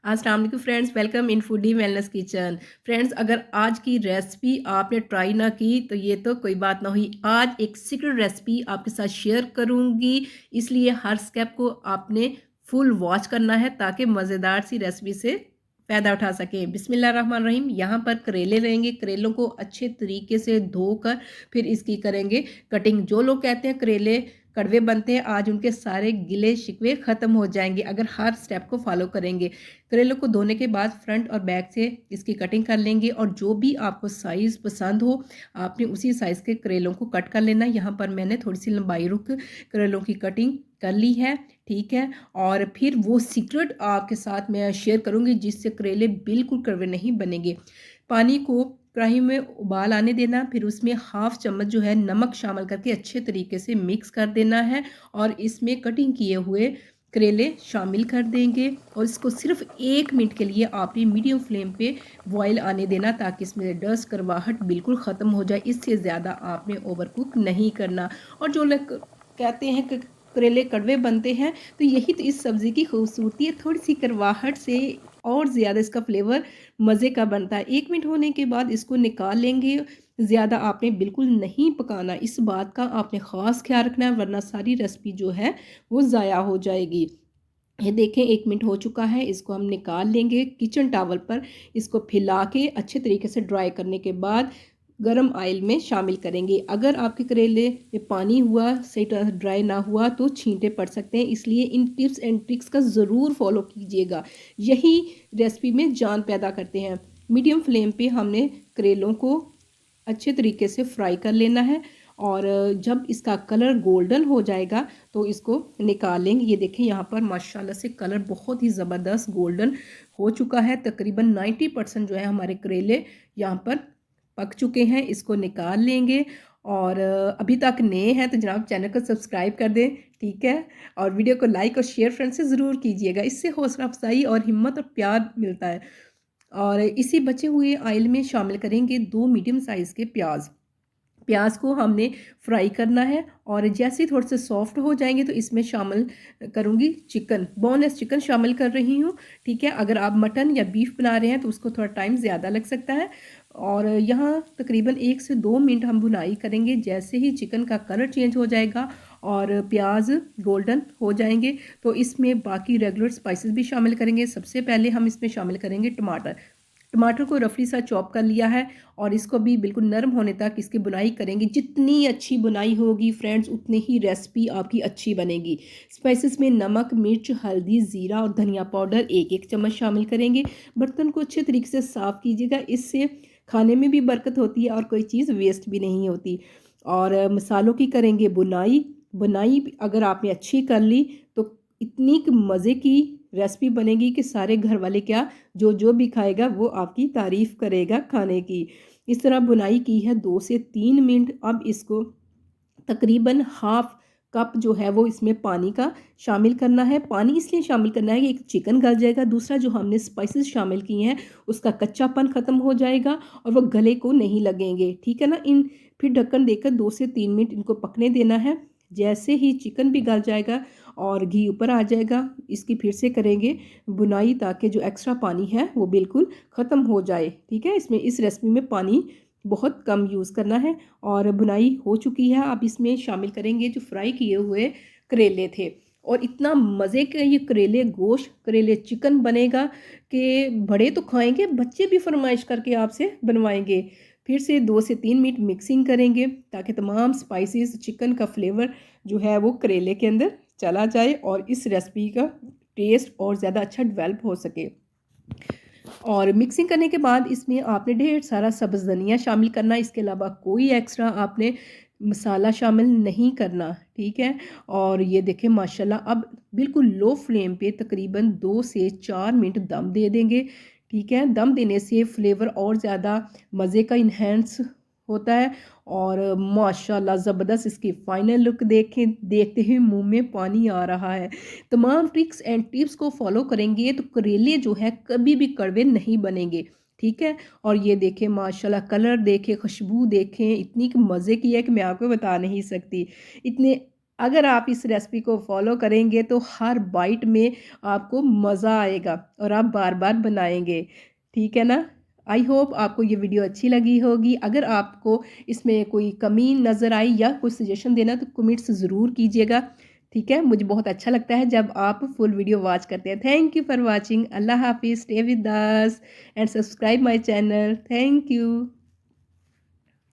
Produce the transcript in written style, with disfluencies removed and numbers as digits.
अस्सलाम वालेकुम friends, welcome in foodie wellness kitchen. Friends, अगर आज की रेसिपी आपने ट्राई ना की तो ये तो कोई बात ना हुई। आज एक सीक्रेट रेसिपी आपके साथ शेयर करूंगी, इसलिए हर स्टेप को आपने फुल वॉच करना है ताकि मज़ेदार सी रेसिपी से फ़ायदा उठा सकें। बिस्मिल्लाहिर्रहमानिर्रहीम। यहाँ पर करेले लेंगे, करेलों को अच्छे तरीके से धोकर फिर इसकी करेंगे कटिंग। जो लोग कहते हैं करेले कड़वे बनते हैं, आज उनके सारे गिले शिकवे ख़त्म हो जाएंगे अगर हर स्टेप को फॉलो करेंगे। करेलों को धोने के बाद फ्रंट और बैक से इसकी कटिंग कर लेंगे और जो भी आपको साइज़ पसंद हो आपने उसी साइज़ के करेलों को कट कर लेना। यहाँ पर मैंने थोड़ी सी लंबाई रुक करेलों की कटिंग कर ली है, ठीक है। और फिर वो सीक्रेट आपके साथ मैं शेयर करूँगी जिससे करेले बिल्कुल कड़वे नहीं बनेंगे। पानी को कढ़ाई में उबाल आने देना, फिर उसमें हाफ चम्मच जो है नमक शामिल करके अच्छे तरीके से मिक्स कर देना है और इसमें कटिंग किए हुए करेले शामिल कर देंगे और इसको सिर्फ 1 मिनट के लिए आपने मीडियम फ्लेम पे बॉईल आने देना ताकि इसमें डस्ट करवाहट बिल्कुल ख़त्म हो जाए। इससे ज़्यादा आपने ओवर कुक नहीं करना। और जो लोग कहते हैं कि करेले कड़वे बनते हैं तो यही तो इस सब्ज़ी की खूबसूरती है, थोड़ी सी करवाहट से और ज़्यादा इसका फ्लेवर मज़े का बनता है। 1 मिनट होने के बाद इसको निकाल लेंगे। ज़्यादा आपने बिल्कुल नहीं पकाना, इस बात का आपने ख़ास ख्याल रखना है वरना सारी रेसिपी जो है वो ज़ाया हो जाएगी। ये देखें 1 मिनट हो चुका है, इसको हम निकाल लेंगे किचन टॉवल पर। इसको फैला के अच्छे तरीके से ड्राई करने के बाद गरम ऑयल में शामिल करेंगे। अगर आपके करेले में पानी हुआ, सही तरह ड्राई ना हुआ तो छींटे पड़ सकते हैं, इसलिए इन टिप्स एंड ट्रिक्स का ज़रूर फॉलो कीजिएगा। यही रेसिपी में जान पैदा करते हैं। मीडियम फ्लेम पे हमने करेलों को अच्छे तरीके से फ्राई कर लेना है और जब इसका कलर गोल्डन हो जाएगा तो इसको निकाल लेंगे। ये देखें यहाँ पर माशाल्लाह से कलर बहुत ही ज़बरदस्त गोल्डन हो चुका है। तकरीबन 90% जो है हमारे करेले यहाँ पर पक चुके हैं। इसको निकाल लेंगे और अभी तक नए हैं तो जनाब चैनल को सब्सक्राइब कर दें, ठीक है। और वीडियो को लाइक और शेयर फ्रेंड से ज़रूर कीजिएगा, इससे हौसला अफजाई और हिम्मत और प्यार मिलता है। और इसी बचे हुए ऑयल में शामिल करेंगे 2 मीडियम साइज़ के प्याज। प्याज को हमने फ्राई करना है और जैसे ही थोड़े से सॉफ्ट हो जाएंगे तो इसमें शामिल करूँगी चिकन, बोनलेस चिकन शामिल कर रही हूँ, ठीक है। अगर आप मटन या बीफ बना रहे हैं तो उसको थोड़ा टाइम ज़्यादा लग सकता है। और यहाँ तकरीबन 1 से 2 मिनट हम भुनाई करेंगे। जैसे ही चिकन का कलर चेंज हो जाएगा और प्याज गोल्डन हो जाएंगे तो इसमें बाकी रेगुलर स्पाइसेस भी शामिल करेंगे। सबसे पहले हम इसमें शामिल करेंगे टमाटर। टमाटर को रफली सा चॉप कर लिया है और इसको भी बिल्कुल नरम होने तक इसकी बुनाई करेंगे। जितनी अच्छी बुनाई होगी फ्रेंड्स उतनी ही रेसिपी आपकी अच्छी बनेगी। स्पाइसेस में नमक, मिर्च, हल्दी, ज़ीरा और धनिया पाउडर 1-1 चम्मच शामिल करेंगे। बर्तन को अच्छे तरीके से साफ़ कीजिएगा, इससे खाने में भी बरकत होती है और कोई चीज़ वेस्ट भी नहीं होती। और मसालों की करेंगे बुनाई। बुनाई अगर आपने अच्छी कर ली तो इतनी मज़े की रेसिपी बनेगी कि सारे घर वाले क्या जो जो भी खाएगा वो आपकी तारीफ़ करेगा खाने की। इस तरह बुनाई की है 2 से 3 मिनट। अब इसको तकरीबन हाफ कप जो है वो इसमें पानी का शामिल करना है। पानी इसलिए शामिल करना है कि एक चिकन गल जाएगा, दूसरा जो हमने स्पाइसेस शामिल किए हैं उसका कच्चापन ख़त्म हो जाएगा और वो गले को नहीं लगेंगे, ठीक है ना। इन फिर ढक्कन देकर 2 से 3 मिनट इनको पकने देना है। जैसे ही चिकन भी गल जाएगा और घी ऊपर आ जाएगा, इसकी फिर से करेंगे बुनाई ताकि जो एक्स्ट्रा पानी है वो बिल्कुल ख़त्म हो जाए, ठीक है। इसमें इस रेसिपी में पानी बहुत कम यूज़ करना है। और बुनाई हो चुकी है, अब इसमें शामिल करेंगे जो फ्राई किए हुए करेले थे। और इतना मज़े का ये करेले गोश्त, करेले चिकन बनेगा कि बड़े तो खाएंगे, बच्चे भी फरमाइश करके आपसे बनवाएंगे। फिर से 2 से 3 मिनट मिक्सिंग करेंगे ताकि तमाम स्पाइसेस, चिकन का फ्लेवर जो है वो करेले के अंदर चला जाए और इस रेसिपी का टेस्ट और ज़्यादा अच्छा डेवलप हो सके। और मिक्सिंग करने के बाद इसमें आपने ढेर सारा सब्ज़ धनिया शामिल करना, इसके अलावा कोई एक्स्ट्रा आपने मसाला शामिल नहीं करना, ठीक है। और ये देखें माशाल्लाह अब बिल्कुल लो फ्लेम पे तकरीबन 2 से 4 मिनट दम दे देंगे, ठीक है। दम देने से फ्लेवर और ज़्यादा मज़े का इन्हेंस होता है और माशाल्लाह ज़बरदस्त इसकी फ़ाइनल लुक देखें, देखते ही मुंह में पानी आ रहा है। तमाम ट्रिक्स एंड टिप्स को फॉलो करेंगे तो करेले जो है कभी भी कड़वे नहीं बनेंगे, ठीक है। और ये देखें माशाल्लाह कलर देखें, खुशबू देखें, इतनी मज़े की है कि मैं आपको बता नहीं सकती। इतने अगर आप इस रेसिपी को फॉलो करेंगे तो हर बाइट में आपको मज़ा आएगा और आप बार-बार बनाएँगे। ठीक है ना? आई होप आपको ये वीडियो अच्छी लगी होगी। अगर आपको इसमें कोई कमी नज़र आई या कोई सजेशन देना तो कमेंट्स ज़रूर कीजिएगा। ठीक है? मुझे बहुत अच्छा लगता है जब आप फुल वीडियो वॉच करते हैं। Thank you for watching. अल्लाह हाफ़िज़। Stay with us and subscribe my channel. Thank you.